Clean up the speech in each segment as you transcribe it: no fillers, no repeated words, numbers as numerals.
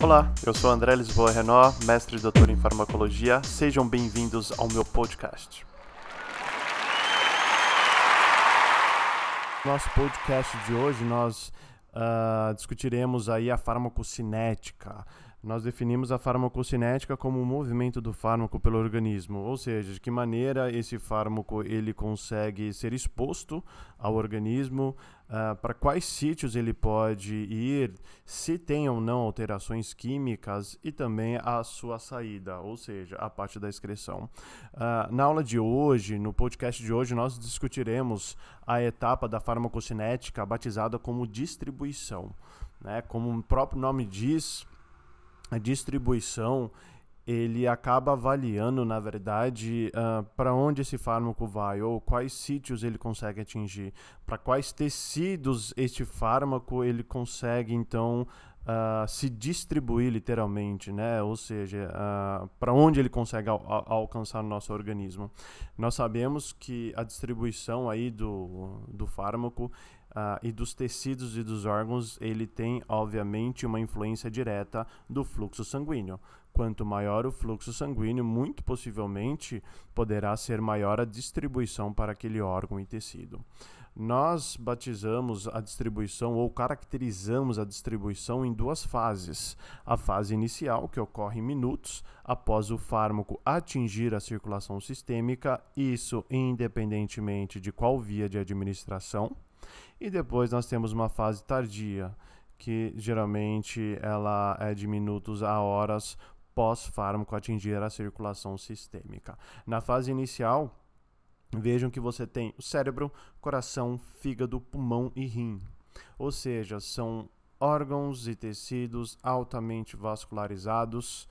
Olá, eu sou André Lisboa Renó, mestre e doutor em farmacologia. Sejam bem-vindos ao meu podcast. No nosso podcast de hoje, nós discutiremos aí a farmacocinética. Nós definimos a farmacocinética como o movimento do fármaco pelo organismo, ou seja, de que maneira esse fármaco ele consegue ser exposto ao organismo, para quais sítios ele pode ir, se tem ou não alterações químicas e também a sua saída, ou seja, a parte da excreção. Na aula de hoje, no podcast de hoje, nós discutiremos a etapa da farmacocinética batizada como distribuição, né? Como o próprio nome diz, a distribuição, ele acaba avaliando, na verdade, para onde esse fármaco vai ou quais sítios ele consegue atingir, para quais tecidos este fármaco ele consegue, então, se distribuir literalmente, né? Ou seja, para onde ele consegue alcançar o nosso organismo. Nós sabemos que a distribuição aí do fármaco e dos tecidos e dos órgãos, ele tem, obviamente, uma influência direta do fluxo sanguíneo. Quanto maior o fluxo sanguíneo, muito possivelmente poderá ser maior a distribuição para aquele órgão e tecido. Nós batizamos a distribuição ou caracterizamos a distribuição em duas fases. A fase inicial, que ocorre em minutos após o fármaco atingir a circulação sistêmica, isso independentemente de qual via de administração. E depois nós temos uma fase tardia, que geralmente ela é de minutos a horas pós-fármaco atingir a circulação sistêmica. Na fase inicial, vejam que você tem o cérebro, coração, fígado, pulmão e rim. Ou seja, são órgãos e tecidos altamente vascularizados,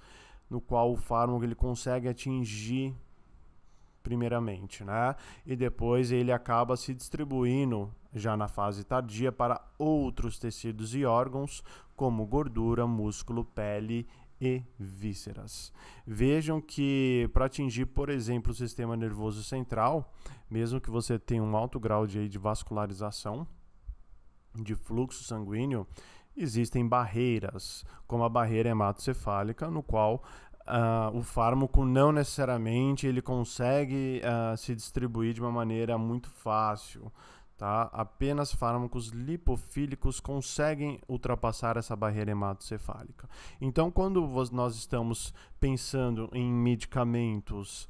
no qual o fármaco ele consegue atingir primeiramente, né? E depois ele acaba se distribuindo já na fase tardia para outros tecidos e órgãos, como gordura, músculo, pele e vísceras. Vejam que para atingir, por exemplo, o sistema nervoso central, mesmo que você tenha um alto grau de vascularização, de fluxo sanguíneo, existem barreiras, como a barreira hematocefálica, no qual o fármaco não necessariamente ele consegue se distribuir de uma maneira muito fácil. Tá? Apenas fármacos lipofílicos conseguem ultrapassar essa barreira hematocefálica. Então, quando nós estamos pensando em medicamentos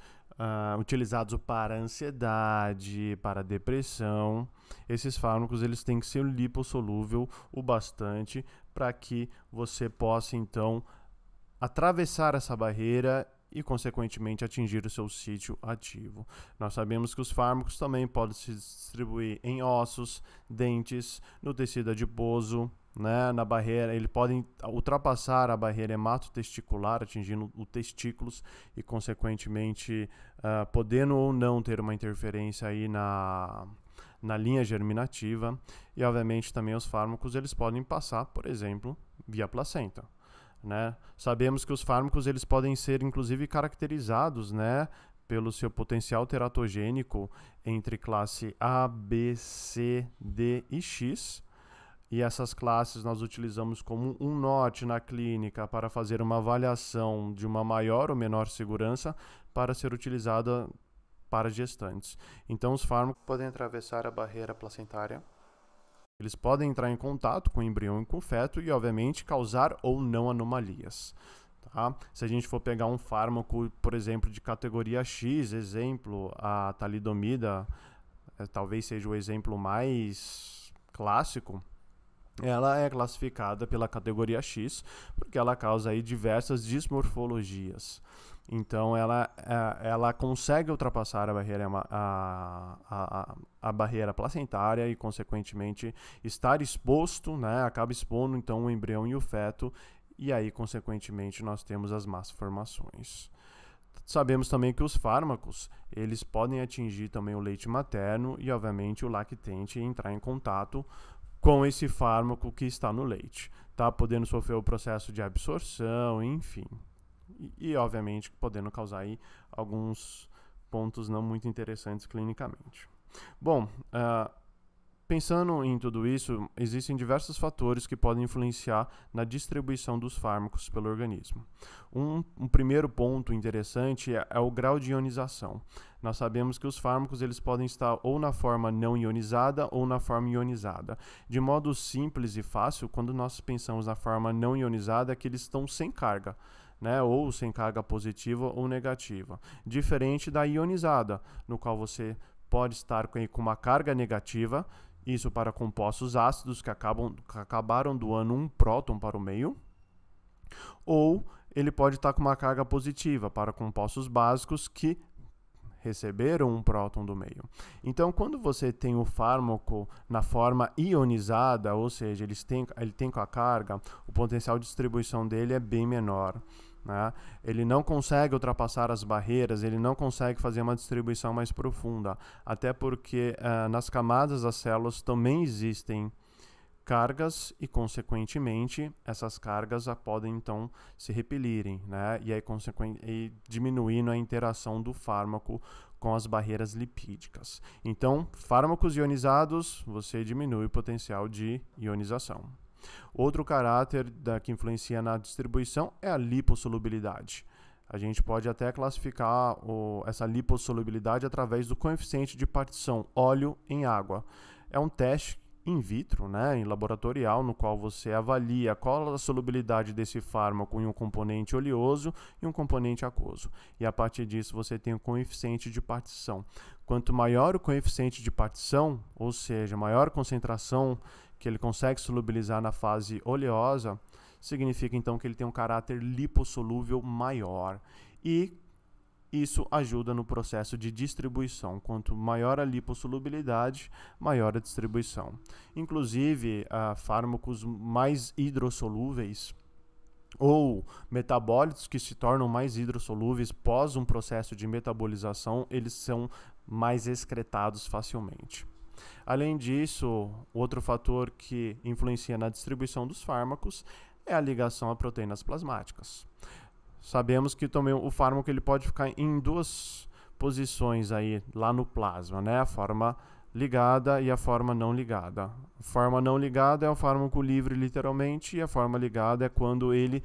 utilizados para ansiedade, para depressão, esses fármacos eles têm que ser lipossolúvel o bastante para que você possa, então, atravessar essa barreira e, consequentemente, atingir o seu sítio ativo. Nós sabemos que os fármacos também podem se distribuir em ossos, dentes, no tecido adiposo, né? Na barreira, eles podem ultrapassar a barreira hematotesticular, atingindo os testículos e, consequentemente, podendo ou não ter uma interferência aí na linha germinativa. E, obviamente, também os fármacos eles podem passar, por exemplo, via placenta. Né? Sabemos que os fármacos eles podem ser inclusive caracterizados, né, pelo seu potencial teratogênico entre classe A, B, C, D e X. E essas classes nós utilizamos como um norte na clínica para fazer uma avaliação de uma maior ou menor segurança para ser utilizada para gestantes. Então os fármacos podem atravessar a barreira placentária. Eles podem entrar em contato com o embrião e com o feto e, obviamente, causar ou não anomalias. Tá? Se a gente for pegar um fármaco, por exemplo, de categoria X, exemplo, a talidomida, talvez seja o exemplo mais clássico, ela é classificada pela categoria X porque ela causa aí diversas dismorfologias. Então, ela consegue ultrapassar a barreira placentária e, consequentemente, estar exposto, né? Acaba expondo, então, o embrião e o feto, e aí, consequentemente, nós temos as más formações. Sabemos também que os fármacos, eles podem atingir também o leite materno e, obviamente, o lactente e entrar em contato com esse fármaco que está no leite, tá? Podendo sofrer o processo de absorção, enfim. E, obviamente, podendo causar aí alguns pontos não muito interessantes clinicamente. Bom, Pensando em tudo isso, existem diversos fatores que podem influenciar na distribuição dos fármacos pelo organismo. Um primeiro ponto interessante é o grau de ionização. Nós sabemos que os fármacos eles podem estar ou na forma não ionizada ou na forma ionizada. De modo simples e fácil, quando nós pensamos na forma não ionizada, é que eles estão sem carga, né, ou sem carga positiva ou negativa. Diferente da ionizada, no qual você pode estar com uma carga negativa, isso para compostos ácidos que acabaram doando um próton para o meio, ou ele pode estar com uma carga positiva para compostos básicos que receberam um próton do meio. Então, quando você tem o fármaco na forma ionizada, ou seja, ele tem com a carga, o potencial de distribuição dele é bem menor, né? Ele não consegue ultrapassar as barreiras, ele não consegue fazer uma distribuição mais profunda, até porque nas camadas das células também existem cargas e, consequentemente, essas cargas podem então se repelirem, né? E aí diminuindo a interação do fármaco com as barreiras lipídicas. Então, fármacos ionizados, você diminui o potencial de ionização. Outro caráter que influencia na distribuição é a lipossolubilidade. A gente pode até classificar essa lipossolubilidade através do coeficiente de partição óleo em água. É um teste in vitro, né, em laboratorial, no qual você avalia qual a solubilidade desse fármaco em um componente oleoso e um componente aquoso. E a partir disso você tem o coeficiente de partição. Quanto maior o coeficiente de partição, ou seja, maior a concentração que ele consegue solubilizar na fase oleosa, significa então que ele tem um caráter lipossolúvel maior. E isso ajuda no processo de distribuição. Quanto maior a lipossolubilidade, maior a distribuição. Inclusive, fármacos mais hidrossolúveis ou metabólitos que se tornam mais hidrossolúveis pós um processo de metabolização, eles são mais excretados facilmente. Além disso, outro fator que influencia na distribuição dos fármacos é a ligação a proteínas plasmáticas. Sabemos que também o fármaco ele pode ficar em duas posições aí, lá no plasma, né? A forma ligada e a forma não ligada. A forma não ligada é o fármaco livre, literalmente, e a forma ligada é quando ele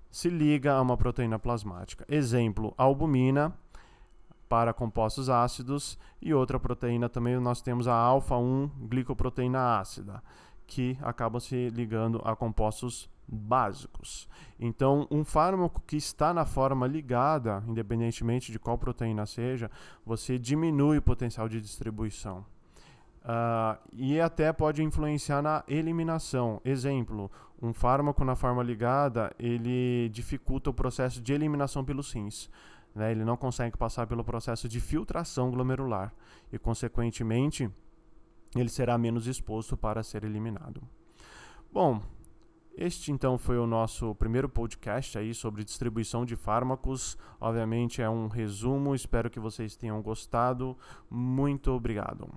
se liga a uma proteína plasmática. Exemplo, a albumina para compostos ácidos, e outra proteína também nós temos a alfa-1 glicoproteína ácida, que acaba se ligando a compostos básicos. Então, um fármaco que está na forma ligada, independentemente de qual proteína seja, você diminui o potencial de distribuição. E até pode influenciar na eliminação. Exemplo, um fármaco na forma ligada, ele dificulta o processo de eliminação pelos rins. Né? Ele não consegue passar pelo processo de filtração glomerular e, consequentemente, ele será menos exposto para ser eliminado. Bom, este então foi o nosso primeiro podcast aí sobre distribuição de fármacos. Obviamente é um resumo, espero que vocês tenham gostado. Muito obrigado.